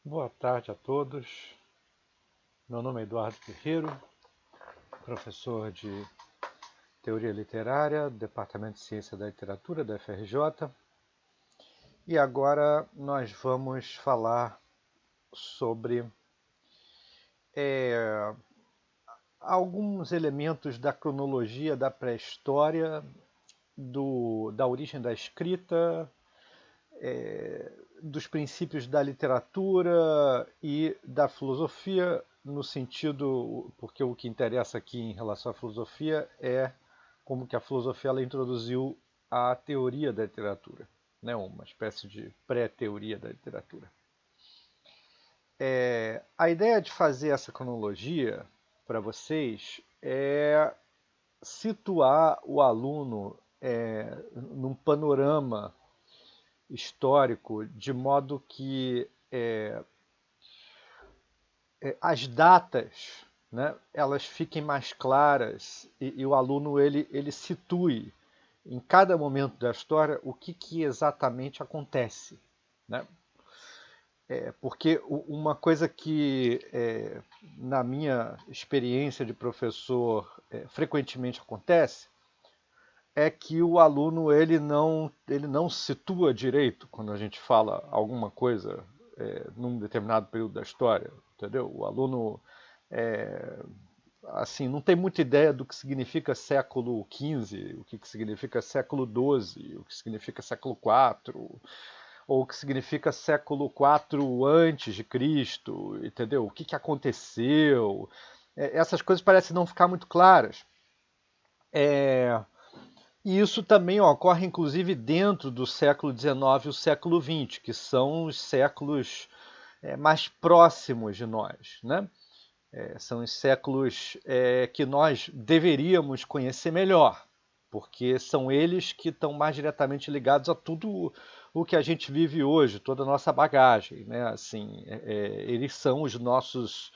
Boa tarde a todos. Meu nome é Eduardo Guerreiro, professor de Teoria Literária, Departamento de Ciência da Literatura da UFRJ. E agora nós vamos falar sobre alguns elementos da cronologia da pré-história, da origem da escrita, dos princípios da literatura e da filosofia, no sentido, porque o que interessa aqui em relação à filosofia é como que a filosofia ela introduziu a teoria da literatura, né? Uma espécie de pré-teoria da literatura. A ideia de fazer essa cronologia para vocês é situar o aluno num panorama histórico, de modo que as datas, né, elas fiquem mais claras e o aluno ele situe em cada momento da história o que exatamente acontece, né? Porque uma coisa que, na minha experiência de professor, frequentemente acontece é que o aluno ele não situa direito quando a gente fala alguma coisa num determinado período da história, entendeu? O aluno assim não tem muita ideia do que significa século XV, o que significa século XII, o que significa século IV, ou o que significa século IV antes de Cristo, entendeu? O que aconteceu? Essas coisas parecem não ficar muito claras. E isso também ocorre, inclusive, dentro do século XIX e o século XX, que são os séculos mais próximos de nós, né? São os séculos que nós deveríamos conhecer melhor, porque são eles que estão mais diretamente ligados a tudo o que a gente vive hoje, toda a nossa bagagem, né? Assim, eles são os nossos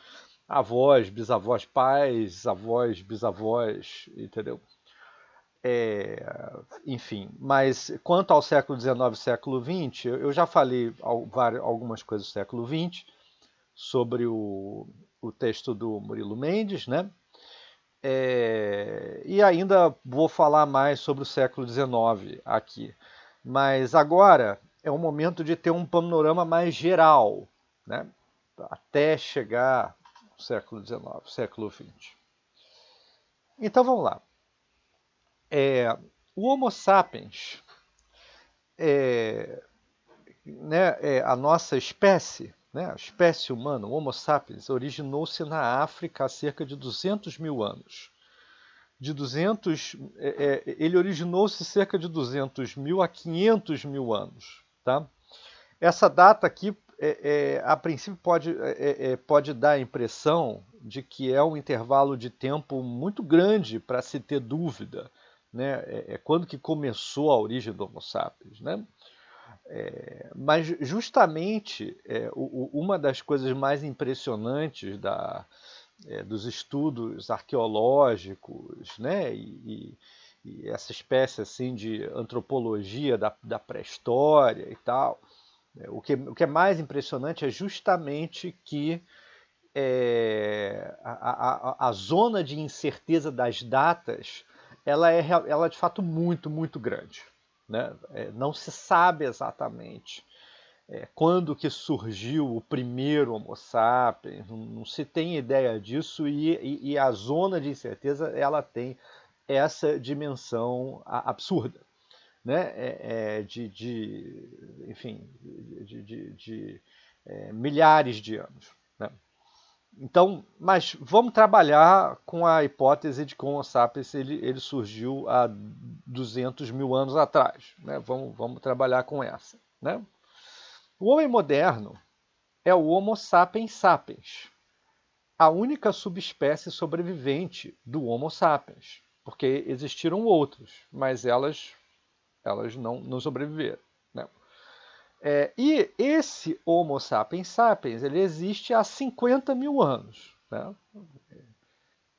avós, bisavós, pais, avós, bisavós, entendeu? Enfim, mas quanto ao século XIX e século XX, eu já falei algumas coisas do século XX sobre o texto do Murilo Mendes, né? E ainda vou falar mais sobre o século XIX aqui. Mas agora é o momento de ter um panorama mais geral, né? Até chegar ao século XIX, século XX. Então vamos lá. O Homo sapiens, a nossa espécie, né, a espécie humana, o Homo sapiens, originou-se na África há cerca de 200 mil anos. Ele originou-se cerca de 200 mil a 500 mil anos. Tá? Essa data aqui, a princípio, pode dar a impressão de que é um intervalo de tempo muito grande para se ter dúvida, né? Quando que começou a origem do Homo sapiens, né? Mas justamente uma das coisas mais impressionantes dos estudos arqueológicos, né, e essa espécie assim de antropologia da pré-história e tal, o que é mais impressionante é justamente que a zona de incerteza das datas ela é de fato muito, muito grande. Né? Não se sabe exatamente quando que surgiu o primeiro Homo sapiens, não se tem ideia disso e a zona de incerteza ela tem essa dimensão absurda, né? Enfim, milhares de anos. Né? Então, mas vamos trabalhar com a hipótese de que o Homo sapiens ele surgiu há 200 mil anos atrás. Né? Vamos trabalhar com essa. Né? O homem moderno é o Homo sapiens sapiens, a única subespécie sobrevivente do Homo sapiens, porque existiram outros, mas elas não sobreviveram. Né? E esse Homo sapiens sapiens ele existe há 50 mil anos. Né?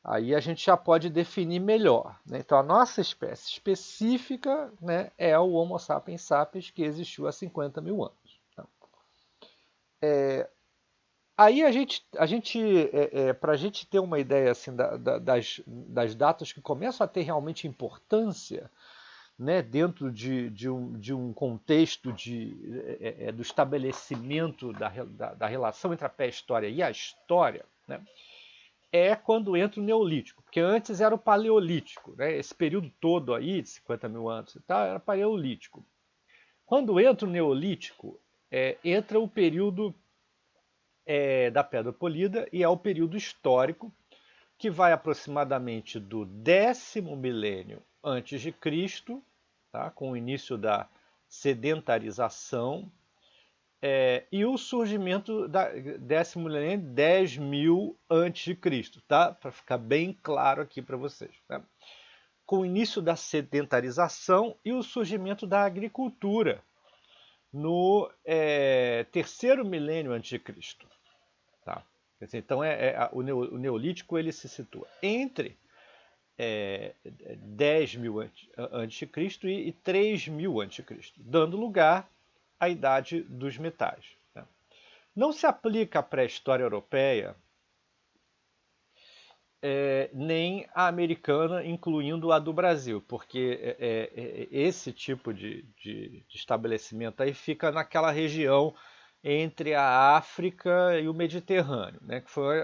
Aí a gente já pode definir melhor. Né? Então a nossa espécie específica, né, é o Homo sapiens sapiens que existiu há 50 mil anos. Aí para a gente ter uma ideia assim, das datas que começam a ter realmente importância, né, dentro de um contexto do estabelecimento da relação entre a pré-história e a história, né, é quando entra o Neolítico, porque antes era o Paleolítico, né, esse período todo aí, de 50 mil anos e tal, era Paleolítico. Quando entra o Neolítico, entra o período da Pedra Polida e é o período histórico que vai aproximadamente do 10º milênio antes de Cristo, tá, com o início da sedentarização, e o surgimento da 10º milênio, 10.000 antes de Cristo, tá? Para ficar bem claro aqui para vocês. Tá? Com o início da sedentarização e o surgimento da agricultura no 3º milênio antes de Cristo. Tá? Então o Neolítico ele se situa entre 10.000 a.C. e 3.000 a.C., dando lugar à Idade dos Metais. Né? Não se aplica à pré-história europeia nem a americana, incluindo a do Brasil, porque esse tipo de estabelecimento aí fica naquela região entre a África e o Mediterrâneo, né, que foi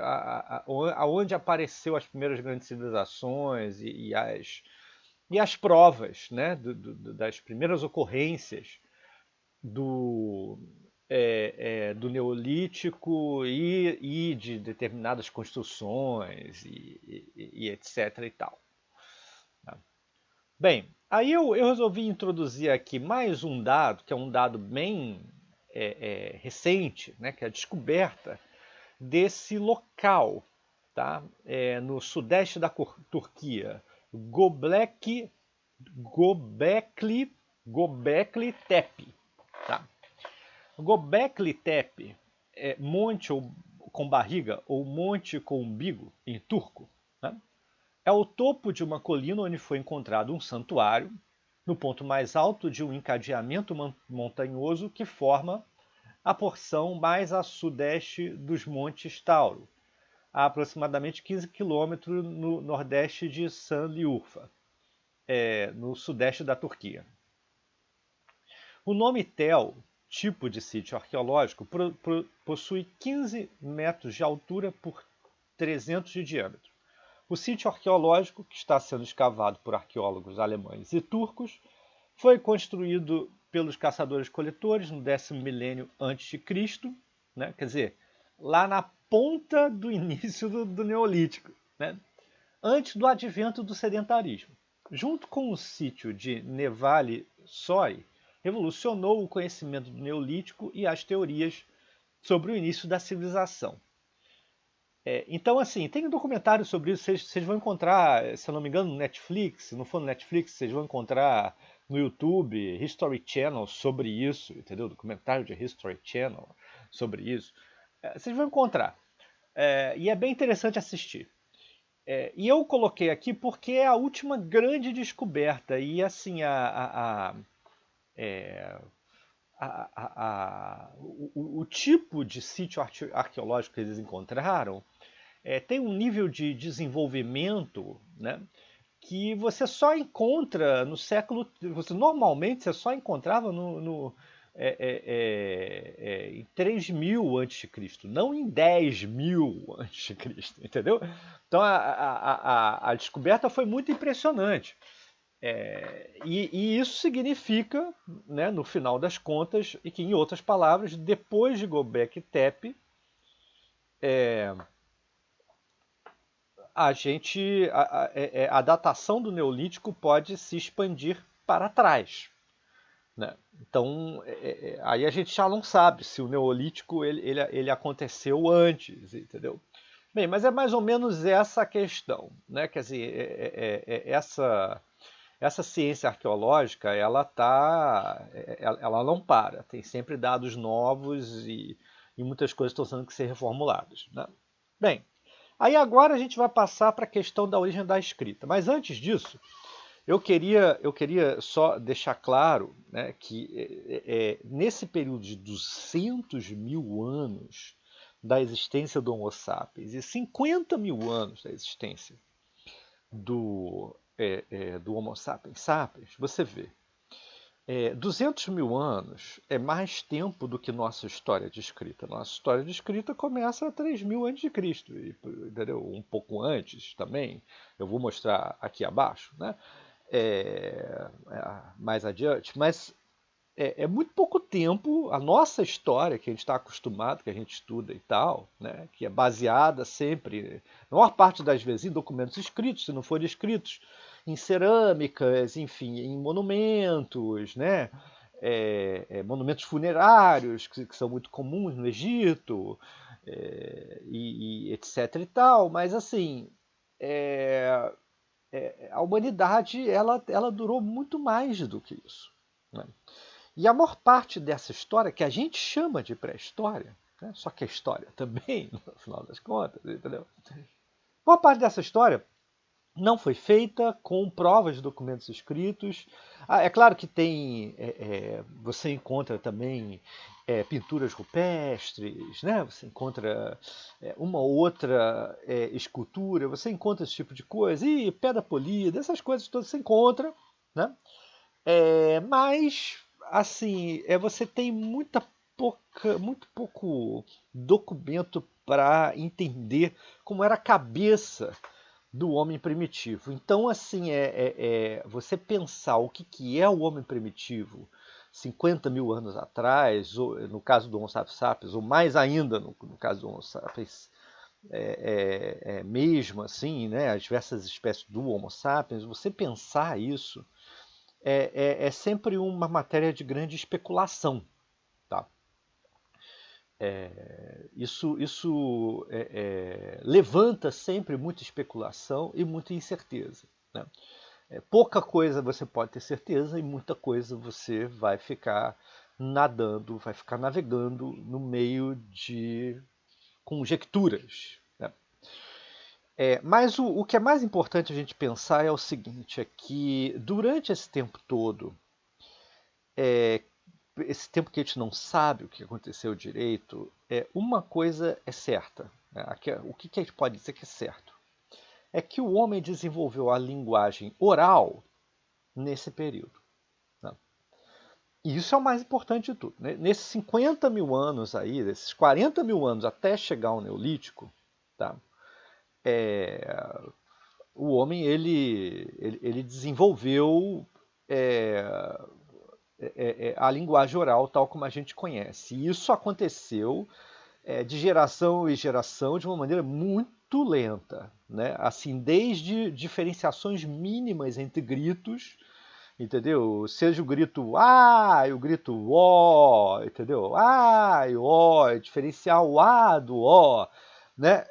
aonde apareceu as primeiras grandes civilizações e as provas, né, das primeiras ocorrências do, do Neolítico e de determinadas construções e etc. e tal. Bem, aí eu resolvi introduzir aqui mais um dado, que é um dado bem recente, né, que é a descoberta desse local, tá? No sudeste da Turquia, Göbekli Tepe. Tá? Göbekli Tepe é monte com barriga ou monte com umbigo em turco. Né? É o topo de uma colina onde foi encontrado um santuário, no ponto mais alto de um encadeamento montanhoso que forma a porção mais a sudeste dos Montes Tauro, a aproximadamente 15 quilômetros no nordeste de Şanlıurfa, no sudeste da Turquia. O nome Tel, tipo de sítio arqueológico, possui 15 metros de altura por 300 de diâmetro. O sítio arqueológico, que está sendo escavado por arqueólogos alemães e turcos, foi construído pelos caçadores-coletores no 10º milênio antes de Cristo, né? Quer dizer, lá na ponta do início do Neolítico, né? Antes do advento do sedentarismo. Junto com o sítio de Nevali Sori, revolucionou o conhecimento do Neolítico e as teorias sobre o início da civilização. Então, assim, tem um documentário sobre isso, vocês vão encontrar, se eu não me engano, no Netflix. Se não for no Netflix, vocês vão encontrar no YouTube, History Channel sobre isso, entendeu? Documentário de History Channel sobre isso. Vocês vão encontrar. E é bem interessante assistir. E eu coloquei aqui porque é a última grande descoberta. E assim, o tipo de sítio arqueológico que eles encontraram tem um nível de desenvolvimento, né, que você só encontra no século. Normalmente você só encontrava em 3.000 a.C., não em 10.000 a.C., entendeu? Então a descoberta foi muito impressionante. E isso significa, né, no final das contas, e que, em outras palavras, depois de Göbekli Tepe, a datação do Neolítico pode se expandir para trás. Né? Então, aí a gente já não sabe se o Neolítico ele aconteceu antes, entendeu? Bem, mas é mais ou menos essa a questão, né? Quer dizer, essa ciência arqueológica, ela não para, tem sempre dados novos e muitas coisas estão tendo que ser reformuladas. Né? Bem, aí agora a gente vai passar para a questão da origem da escrita, mas antes disso, eu queria só deixar claro, né, que nesse período de 200 mil anos, da existência do Homo sapiens e 50 mil anos da existência do Homo sapiens sapiens, você vê, 200 mil anos é mais tempo do que nossa história descrita. Nossa história descrita começa a 3.000 antes de Cristo, entendeu? Um pouco antes também. Eu vou mostrar aqui abaixo, né? Mais adiante, mas é muito pouco tempo. A nossa história, que a gente está acostumado, que a gente estuda e tal, né? Que é baseada sempre, a maior parte das vezes, em documentos escritos, se não forem escritos, em cerâmicas, enfim, em monumentos, né? Monumentos funerários, que são muito comuns no Egito, e etc e tal, mas assim, é, a humanidade ela durou muito mais do que isso, né? E a maior parte dessa história, que a gente chama de pré-história, né? Só que é história também, no final das contas, entendeu? A maior parte dessa história não foi feita com provas de documentos escritos. É claro que tem, você encontra também pinturas rupestres, né? Você encontra uma ou outra escultura, você encontra esse tipo de coisa, e pedra polida, essas coisas todas você encontra, né? Mas, assim, você tem muito pouco documento para entender como era a cabeça do homem primitivo. Então, assim, você pensar o que é o homem primitivo 50 mil anos atrás, ou no caso do Homo sapiens sapiens, ou mais ainda no caso do Homo sapiens, mesmo assim, né, as diversas espécies do Homo sapiens, você pensar isso é sempre uma matéria de grande especulação. Tá? Isso levanta sempre muita especulação e muita incerteza. Né? Pouca coisa você pode ter certeza e muita coisa você vai ficar nadando, vai ficar navegando no meio de conjecturas. Né? Mas o que é mais importante a gente pensar é o seguinte, é que durante esse tempo todo, esse tempo que a gente não sabe o que aconteceu direito, uma coisa é certa. Né? O que a gente pode dizer que é certo? É que o homem desenvolveu a linguagem oral nesse período. Né? E isso é o mais importante de tudo. Né? Nesses 50 mil anos aí, desses 40 mil anos até chegar ao Neolítico, tá? O homem ele desenvolveu é, a linguagem oral tal como a gente conhece. E isso aconteceu de geração em geração de uma maneira muito lenta, né? Assim, desde diferenciações mínimas entre gritos, entendeu? Seja o grito e o grito ó, entendeu? E ó, diferenciar o a do ó, né?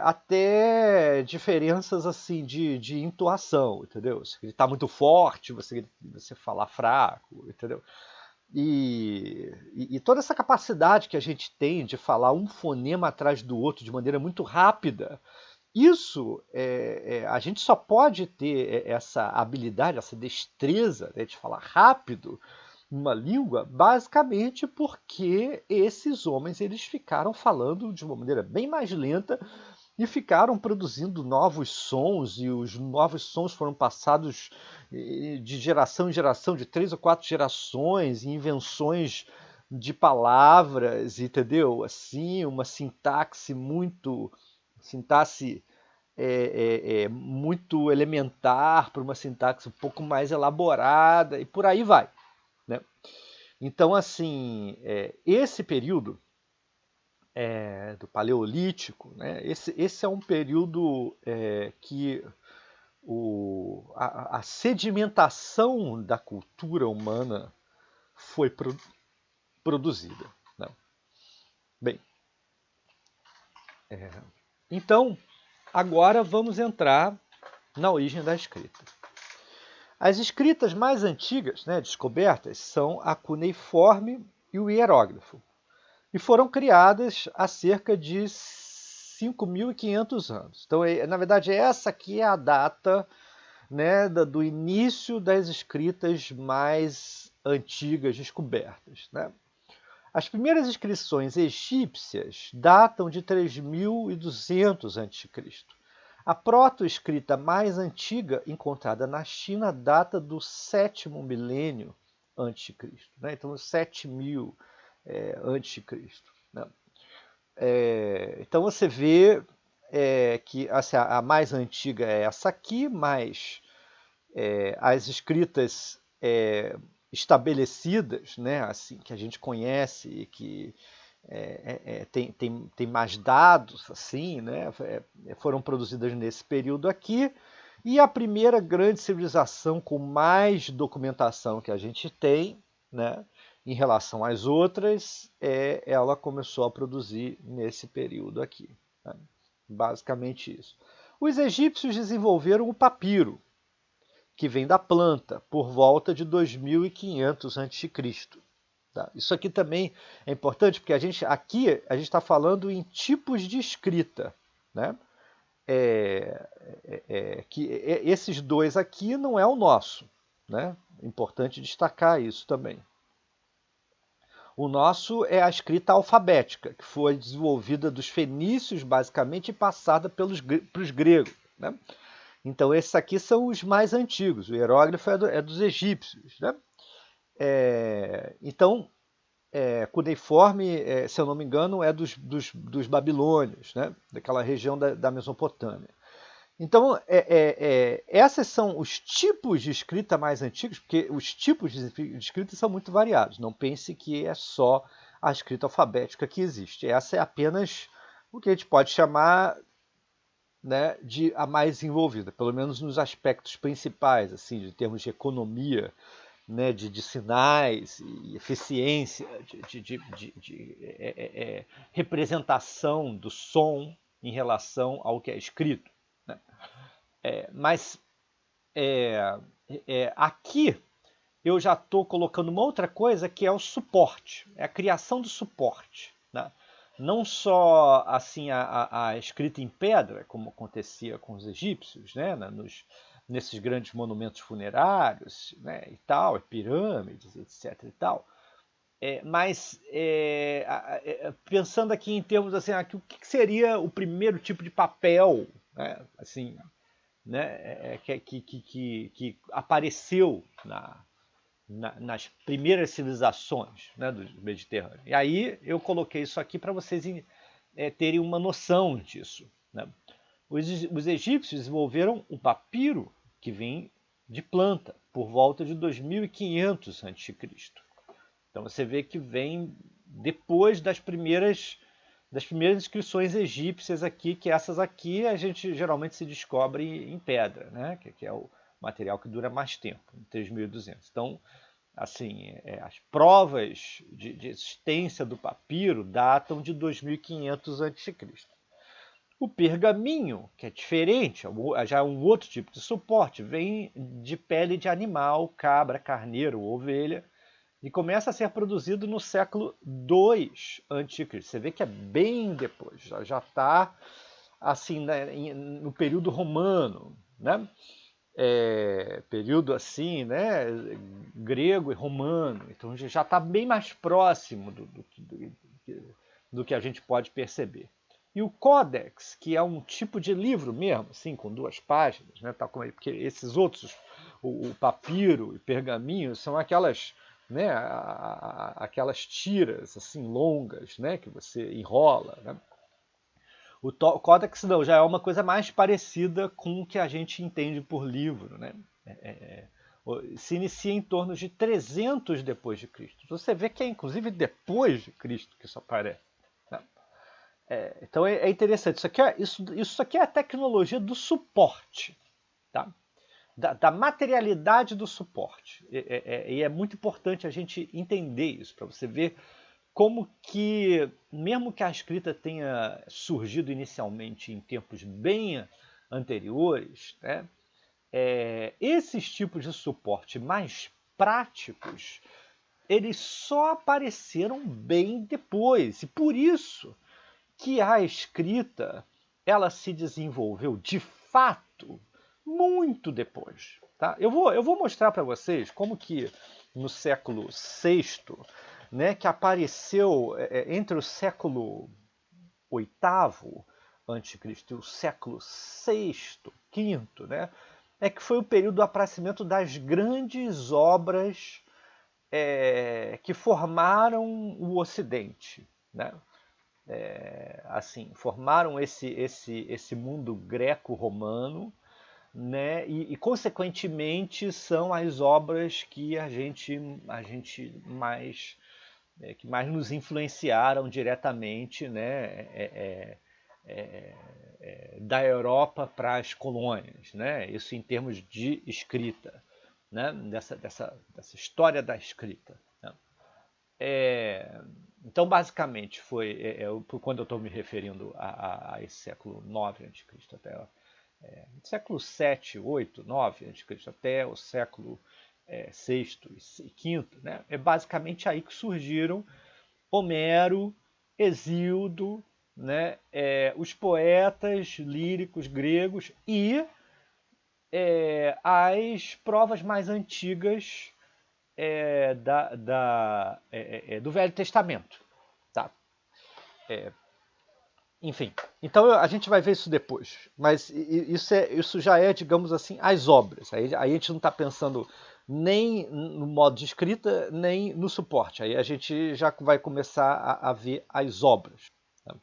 Até diferenças assim de entoação, entendeu? Se gritar muito forte, você falar fraco, entendeu? E toda essa capacidade que a gente tem de falar um fonema atrás do outro de maneira muito rápida, isso a gente só pode ter essa habilidade, essa destreza, né, de falar rápido uma língua, basicamente porque esses homens eles ficaram falando de uma maneira bem mais lenta e ficaram produzindo novos sons, e os novos sons foram passados de geração em geração, de 3 ou 4 gerações, e invenções de palavras, entendeu? Assim, uma sintaxe muito elementar para uma sintaxe um pouco mais elaborada, e por aí vai. Né? Então, assim, esse período do Paleolítico, né? Esse é um período que a sedimentação da cultura humana foi produzida. Né? Bem, então agora vamos entrar na origem da escrita. As escritas mais antigas, né, descobertas, são a cuneiforme e o hieróglifo, e foram criadas há cerca de 5.500 anos. Então, na verdade, essa aqui é a data, né, do início das escritas mais antigas descobertas. Né? As primeiras inscrições egípcias datam de 3200 a.C. A proto-escrita mais antiga encontrada na China data do 7º milênio a.C., né? Então 7000 a.C., né? Então você vê que assim, a mais antiga é essa aqui, mas as escritas estabelecidas, né, assim, que a gente conhece e que tem mais dados, assim, né, foram produzidas nesse período aqui. E a primeira grande civilização com mais documentação que a gente tem, né, em relação às outras, ela começou a produzir nesse período aqui. Né? Basicamente isso. Os egípcios desenvolveram o papiro, que vem da planta, por volta de 2500 a.C. Tá? Isso aqui também é importante, porque aqui a gente está falando em tipos de escrita. Né? Esses dois aqui não é o nosso. Né? Importante destacar isso também. O nosso é a escrita alfabética, que foi desenvolvida dos fenícios, basicamente, e passada para os gregos. Né? Então, esses aqui são os mais antigos. O hieróglifo é dos egípcios. Né? Então, cuneiforme, se eu não me engano, é dos babilônios, né? Daquela região da Mesopotâmia. Então, esses são os tipos de escrita mais antigos, porque os tipos de escrita são muito variados. Não pense que é só a escrita alfabética que existe. Essa é apenas o que a gente pode chamar, né, de a mais envolvida, pelo menos nos aspectos principais, assim, de termos de economia, né, de sinais e eficiência, de representação do som em relação ao que é escrito. Né? Mas aqui eu já estou colocando uma outra coisa que é o suporte, é a criação do suporte. Né? Não só assim a escrita em pedra, como acontecia com os egípcios, né? Nesses grandes monumentos funerários, né? E tal, pirâmides, etc. E tal. Mas pensando aqui em termos assim, o que seria o primeiro tipo de papel, né? Assim, né? Que apareceu nas primeiras civilizações, né, do Mediterrâneo. E aí eu coloquei isso aqui para vocês terem uma noção disso. Né? Os egípcios desenvolveram o papiro, que vem de planta, por volta de 2500 a.C. Então você vê que vem depois das primeiras inscrições egípcias aqui, que essas aqui a gente geralmente se descobre em pedra, né? que é o material que dura mais tempo, 3.200. Então, assim, as provas de existência do papiro datam de 2500 a.C. O pergaminho, que é diferente, já é um outro tipo de suporte, vem de pele de animal, cabra, carneiro, ovelha, e começa a ser produzido no século II a.C. Você vê que é bem depois, já está assim, né, no período romano, né? Período assim, né, grego e romano. Então já está bem mais próximo do que a gente pode perceber. E o códex, que é um tipo de livro mesmo, assim, com 2 páginas, né, tal como, porque esses outros, o papiro e pergaminho, são aquelas, né, aquelas tiras assim longas, né, que você enrola, né? O códex não, já é uma coisa mais parecida com o que a gente entende por livro. Né? Se inicia em torno de 300 depois de Cristo. Você vê que é inclusive depois de Cristo que isso aparece. Né? Então é interessante. Isso aqui é a tecnologia do suporte. Tá? Da materialidade do suporte. E é muito importante a gente entender isso, para você ver como que, mesmo que a escrita tenha surgido inicialmente em tempos bem anteriores, né, esses tipos de suporte mais práticos, eles só apareceram bem depois. E por isso que a escrita ela se desenvolveu de fato muito depois. Tá? Eu vou mostrar para vocês como que no século VI né, que apareceu entre o século oitavo anticristo e o século sexto, quinto, né, é que foi o período do aparecimento das grandes obras que formaram o Ocidente, né? Assim, formaram esse mundo greco-romano, né? Consequentemente são as obras que a gente mais que mais nos influenciaram diretamente, né? Da Europa para as colônias, né? Isso em termos de escrita, né? Dessa história da escrita, né? Então, basicamente, quando eu estou me referindo a esse século IX a.C., até século VII, VIII, IX a.C., até o século VI e V, né? É basicamente aí que surgiram Homero, Hesíodo, né? Os poetas líricos gregos e as provas mais antigas do Velho Testamento. Tá? Enfim, então a gente vai ver isso depois. Mas isso já é, digamos assim, as obras. Aí a gente não está pensando nem no modo de escrita, nem no suporte. Aí a gente já vai começar a ver as obras. Tá?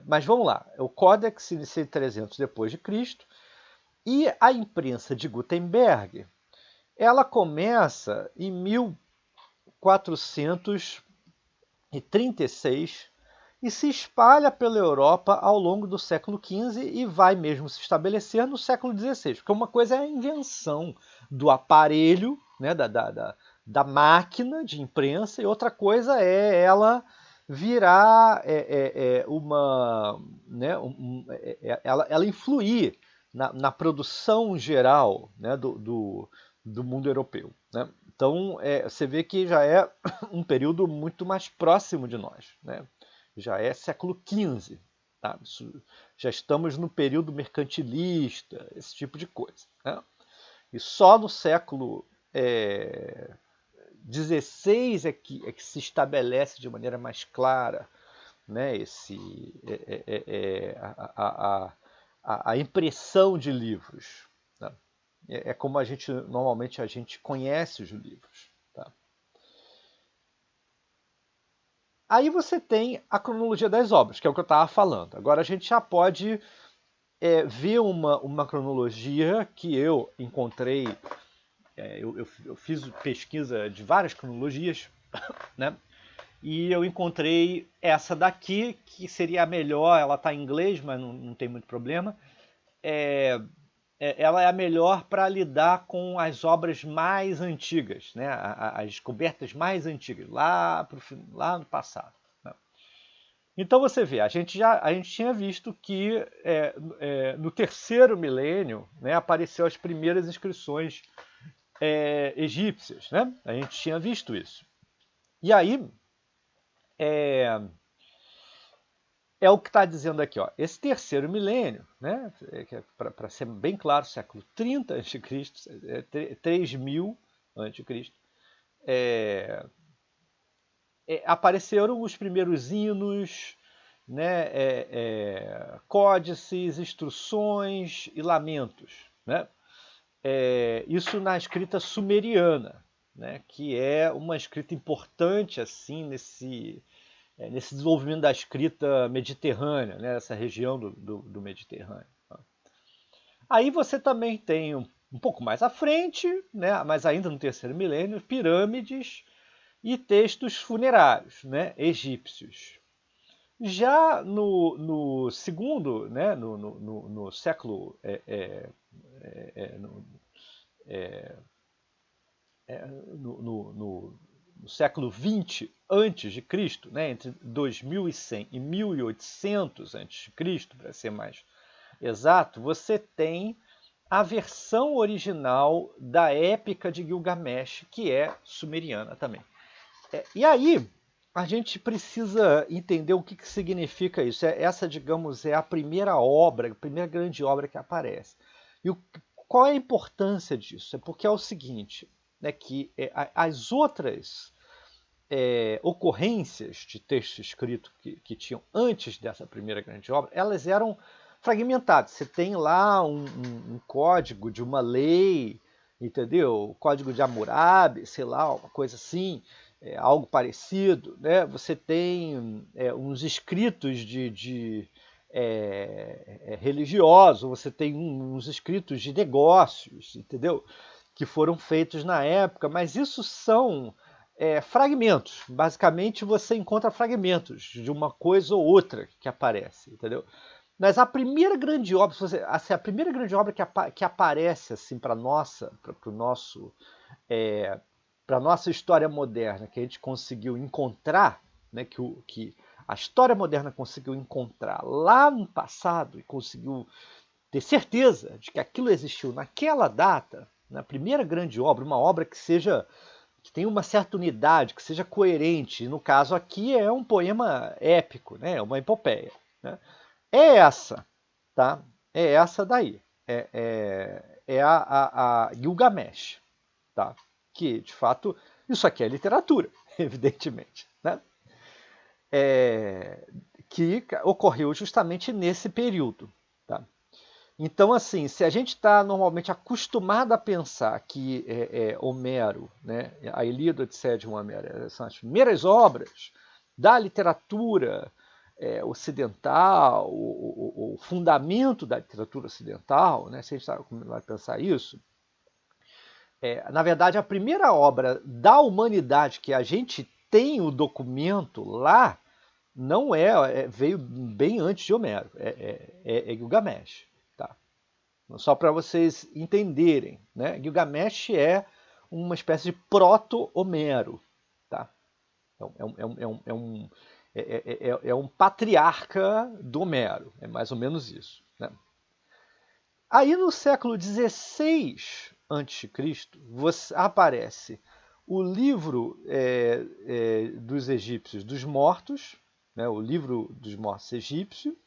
Mas vamos lá. O Códex inicia em 300 depois de Cristo e a imprensa de Gutenberg, ela começa em 1436 e se espalha pela Europa ao longo do século XV e vai mesmo se estabelecer no século XVI. Porque uma coisa é a invenção do aparelho, né, da máquina de imprensa, e outra coisa é ela virar uma. Né, ela influir na produção geral, né, do mundo europeu. Né? Então, você vê que já é um período muito mais próximo de nós. Né? Já é século XV. Tá? Já estamos no período mercantilista, esse tipo de coisa. Né? E só no século XVI é que se estabelece de maneira mais clara, né, a impressão de livros. Tá? Como normalmente a gente conhece os livros. Tá? Aí você tem a cronologia das obras, que é o que eu estava falando. Agora a gente já pode ver uma cronologia que eu encontrei. Eu fiz pesquisa de várias cronologias, né? E eu encontrei essa daqui, que seria a melhor. Ela está em inglês, mas não tem muito problema. Ela é a melhor para lidar com as obras mais antigas, né? As descobertas mais antigas, lá no passado. Né? Então você vê, a gente tinha visto que no terceiro milênio, né, apareceu as primeiras inscrições egípcias. Né? A gente tinha visto isso. E aí, é o que está dizendo aqui, ó. Esse terceiro milênio, né, para ser bem claro, século 30 a.C., 3000 a.C., apareceram os primeiros hinos, né, códices, instruções e lamentos. Né? Isso na escrita sumeriana, né, que é uma escrita importante assim nesse desenvolvimento da escrita mediterrânea, né, essa região do Mediterrâneo. Aí você também tem um pouco mais à frente, né, mas ainda no terceiro milênio, pirâmides e textos funerários, né, egípcios. Já no segundo, né, no século no século XX antes de Cristo, né, entre 2100 e 1800 antes de Cristo, para ser mais exato, você tem a versão original da Épica de Gilgamesh, que é sumeriana também. E aí a gente precisa entender o que significa isso. Essa, digamos, é a primeira obra, a primeira grande obra que aparece. E qual é a importância disso? É porque é o seguinte: né, que as outras ocorrências de texto escrito que tinham antes dessa primeira grande obra, elas eram fragmentadas. Você tem lá um código de uma lei, entendeu? O código de Hammurabi, sei lá, uma coisa assim, algo parecido, né? Você tem uns escritos religiosos, você tem uns escritos de negócios, entendeu? Que foram feitos na época, mas isso são fragmentos. Basicamente, você encontra fragmentos de uma coisa ou outra que aparece, entendeu? Mas a primeira grande obra, assim, a primeira grande obra que aparece assim para nossa, para o nosso, para nossa história moderna, que a gente conseguiu encontrar, né, que a história moderna conseguiu encontrar lá no passado e conseguiu ter certeza de que aquilo existiu naquela data, na primeira grande obra, uma obra que tenha uma certa unidade, que seja coerente. No caso aqui é um poema épico, né? Uma epopeia. Né? É essa, tá? É essa daí. É a Gilgamesh, tá? Que, de fato, isso aqui é literatura, evidentemente, né? Que ocorreu justamente nesse período, tá? Então, assim, se a gente está normalmente acostumado a pensar que Homero, né, a Ilíada, Odisseia de Homero, são as primeiras obras da literatura ocidental, o fundamento da literatura ocidental, né, se a gente vai pensar isso, na verdade, a primeira obra da humanidade que a gente tem o documento lá não veio bem antes de Homero, é Gilgamesh. Tá? Só para vocês entenderem, né? Gilgamesh é uma espécie de proto-Homero. Tá? É um patriarca do Homero, é mais ou menos isso. Né? Aí no século XVI a.C., aparece o livro dos egípcios dos mortos, né? O livro dos mortos egípcio.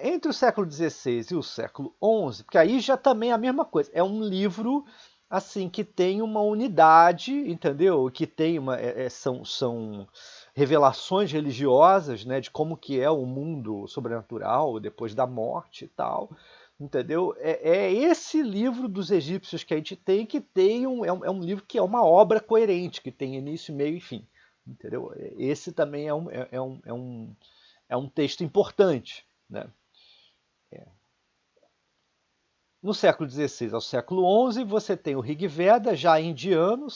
Entre o século XVI e o século XI, porque aí já também é a mesma coisa, é um livro assim que tem uma unidade, entendeu? Que tem são revelações religiosas, né, de como que é o mundo sobrenatural depois da morte e tal, entendeu? É esse livro dos egípcios que a gente tem que tem um livro que é uma obra coerente, que tem início, meio e fim, entendeu? Esse também é um texto importante. Né? No século XVI ao século XI, você tem o Rig Veda, já indiano,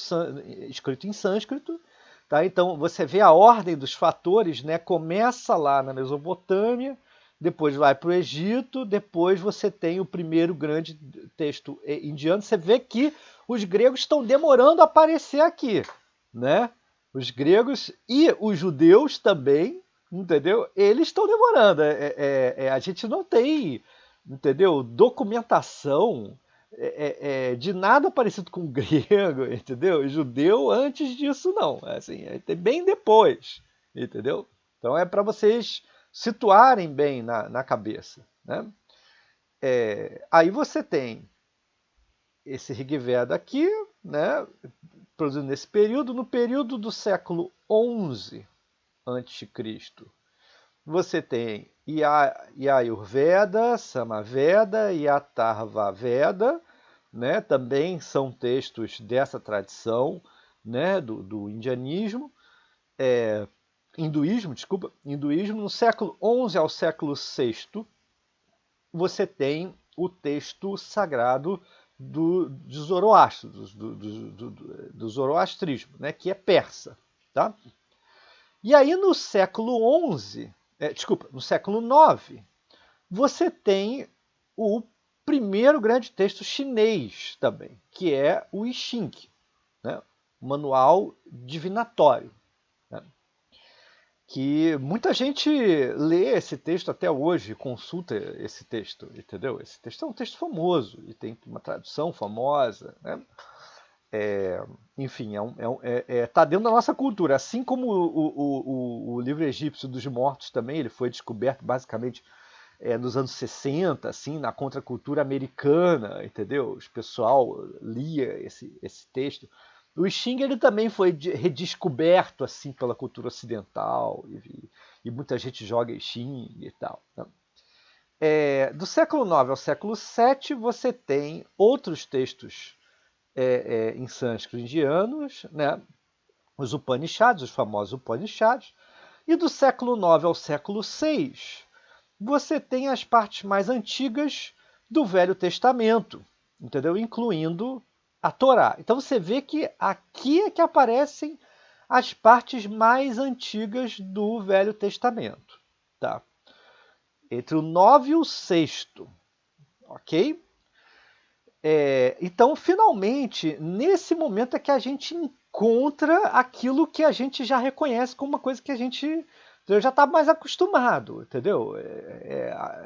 escrito em sânscrito. Tá? Então, você vê a ordem dos fatores, né? Começa lá na Mesopotâmia, depois vai para o Egito, depois você tem o primeiro grande texto indiano. Você vê que os gregos estão demorando a aparecer aqui. Né? Os gregos e os judeus também, entendeu? Eles estão demorando. A gente não tem, entendeu? Documentação de nada parecido com grego, entendeu? Judeu antes disso não, assim, bem depois, entendeu? Então é para vocês situarem bem na cabeça, né? Aí você tem esse Rig Veda aqui, né? Produzido nesse período, no período do século XI a.C., você tem Ayurveda, Samaveda e Atharvaveda, né? Também são textos dessa tradição, né? do indianismo, hinduísmo. No século XI ao século VI, você tem o texto sagrado de Zoroastro, do zoroastrismo, né? Que é persa. Tá? E aí no século XI, no século IX, você tem o primeiro grande texto chinês também, que é o I Ching, né? O manual divinatório. Né? Que muita gente lê esse texto até hoje, consulta esse texto, entendeu? Esse texto é um texto famoso e tem uma tradução famosa, né? Enfim, tá dentro da nossa cultura. Assim como o livro egípcio dos mortos também, ele foi descoberto basicamente nos anos 60, assim, na contracultura americana, entendeu? O pessoal lia esse texto. O Xing ele também foi redescoberto assim pela cultura ocidental e muita gente joga Xing e tal. Né? Do século IX ao século VII você tem outros textos em sânscrito indianos, né? Os Upanishads, os famosos Upanishads, e do século IX ao século VI você tem as partes mais antigas do Velho Testamento, entendeu? Incluindo a Torá. Então você vê que aqui é que aparecem as partes mais antigas do Velho Testamento, tá? Entre o 9 e o 6º, ok? Então, finalmente, nesse momento é que a gente encontra aquilo que a gente já reconhece como uma coisa que a gente já está mais acostumado, entendeu?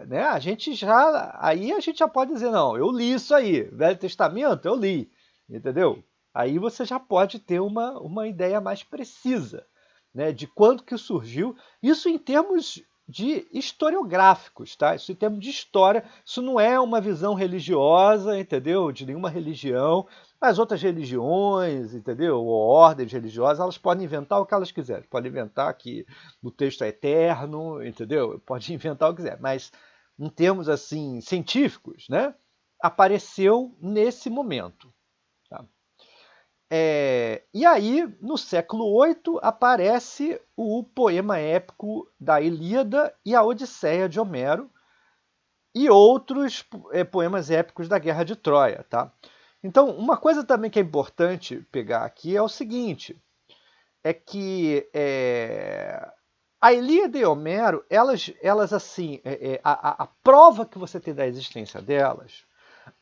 Né? A gente já, aí a gente já pode dizer, não, eu li isso aí, Velho Testamento, eu li, entendeu? Aí você já pode ter uma ideia mais precisa, né, de quando que surgiu, isso em termos de historiográficos, tá? Isso em termos de história, isso não é uma visão religiosa, entendeu? De nenhuma religião. As outras religiões, entendeu? Ou ordens religiosas, elas podem inventar o que elas quiserem. Podem inventar que o texto é eterno, entendeu? Pode inventar o que quiser. Mas, em termos assim científicos, né? Apareceu nesse momento. Tá? E aí, no século VIII, aparece o poema épico da Ilíada e a Odisseia de Homero e outros poemas épicos da Guerra de Troia. Tá? Então, uma coisa também que é importante pegar aqui é o seguinte, é que a Ilíada e Homero, elas assim, a prova que você tem da existência delas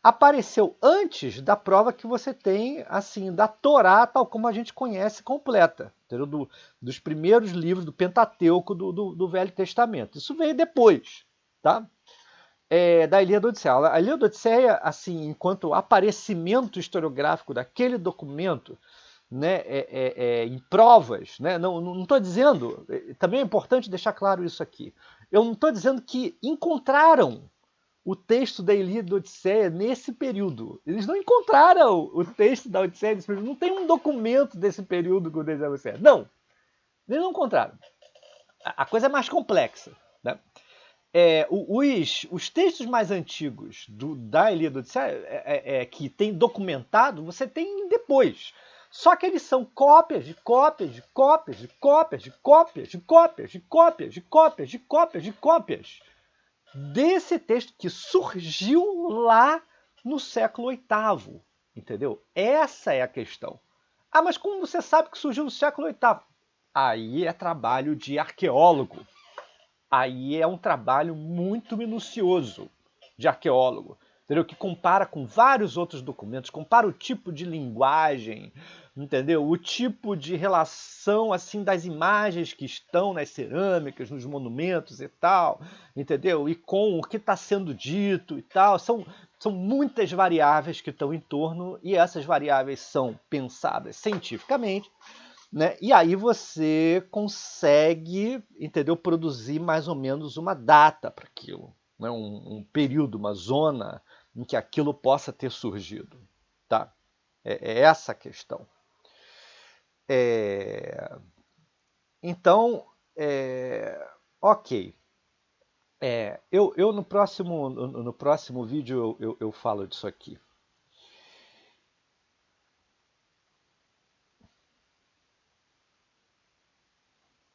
apareceu antes da prova que você tem, assim, da Torá, tal como a gente conhece, completa, entendeu? Dos primeiros livros do Pentateuco do Velho Testamento. Isso veio depois, tá? Da Ilíada e Odisseia. A Ilíada e Odisseia, assim, enquanto aparecimento historiográfico daquele documento, né, em provas, né? Não estou dizendo, também é importante deixar claro isso aqui, eu não estou dizendo que encontraram o texto da Ilíada e da Odisseia nesse período. Eles não encontraram o texto da Odisseia nesse período. Não tem um documento desse período com o texto da Odisseia. Não, eles não encontraram. A coisa é mais complexa. Né? Os textos mais antigos da Ilíada e da Odisseia que tem documentado, você tem depois. Só que eles são cópias de cópias de cópias de cópias de cópias de cópias de cópias de cópias de cópias de cópias desse texto que surgiu lá no século VIII, entendeu? Essa é a questão. Ah, mas como você sabe que surgiu no século VIII? Aí é trabalho de arqueólogo. Aí é um trabalho muito minucioso de arqueólogo, entendeu? Que compara com vários outros documentos, compara o tipo de linguagem, entendeu? O tipo de relação assim das imagens que estão nas cerâmicas, nos monumentos e tal, entendeu? E com o que está sendo dito e tal. São muitas variáveis que estão em torno e essas variáveis são pensadas cientificamente. Né? E aí você consegue, entendeu, produzir mais ou menos uma data para aquilo, né? Um período, uma zona em que aquilo possa ter surgido. Tá? É essa a questão. Então, ok. Eu no próximo vídeo eu falo disso aqui.